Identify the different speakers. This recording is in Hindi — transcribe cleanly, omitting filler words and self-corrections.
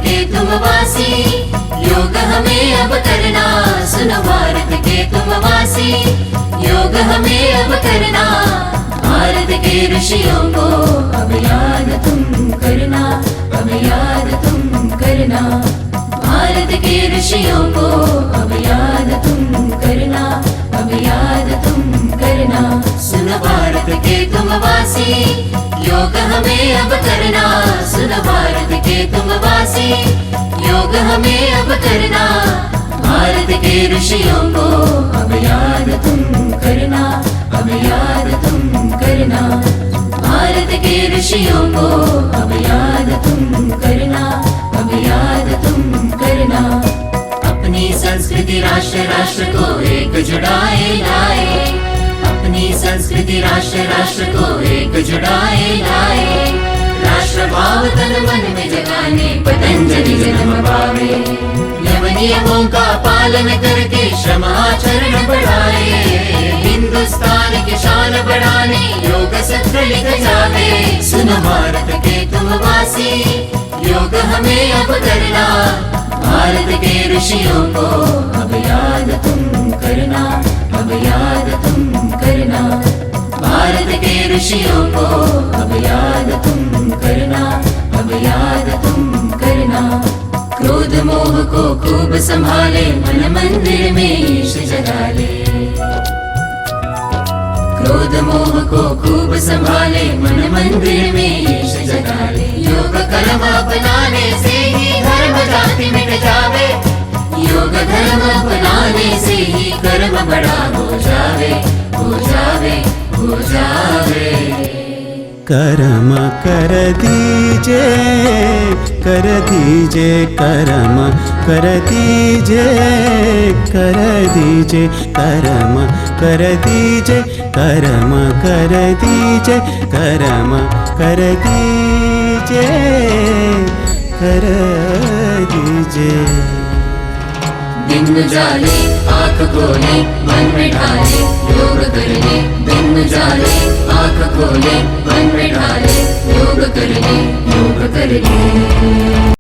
Speaker 1: के तुम वासी, योग हमें अब करना। सुनो भारत के तुम वासी, योग हमें अब करना। भारत के ऋषियों को अब याद तुम करना, अब याद तुम करना। भारत के ऋषियों को अब याद तुम करना, अब याद तुम करना। सुनो भारत के तुम वासी, योग हमें अब करना। सुनो भारत के तुम वासी, योग हमें अब करना। भारत के ऋषियों को अब याद तुम करना, अब याद तुम करना। भारत के ऋषियों को अब याद तुम करना, अब याद तुम करना। अपनी संस्कृति राष्ट्र राष्ट्र को एक जुड़ाए लाए, अपनी संस्कृति राष्ट्र राष्ट्र को एक जुड़ाए लाए। राष्ट्र भाव तन मन में जगाने पतंजलि जन्म पावे। यम नियमों का पालन करके श्रम आचरण बढ़ाए। हिंदुस्तान की शान बढ़ाने योग सत्र लिख जावे। सुनो भारत के तुम वासी, योग हमें अब करना। भारत के ऋषियों को अब याद तुम करना, अब याद तुम करना। भारत के ऋषियों को अब याद तुम करना, अब याद तुम करना। क्रोध मोह को खूब संभाले, मन मंदिर में ईश जगा ले। क्रोध मोह को खूब संभाले, मन मंदिर में ईश जगा ले। योग कर्म अपनाने से ही धर्म जाति मिट जावे। योग धर्म अपनाने से ही कर्म बड़ा हो जावे, हो जावे, हो जावे।
Speaker 2: कर्म कर दीजे, कर दीजे कर्म कर दीजे, कर दीजे कर्म कर दीजे, कर्म कर दीजे, कर्म कर दीजे, कर दीजे।
Speaker 1: दिन उजाले आँख खोले, मन में ढाले योग करने। दिन उजाले आँख खोले, मन में ढाले योग करने, योग करने।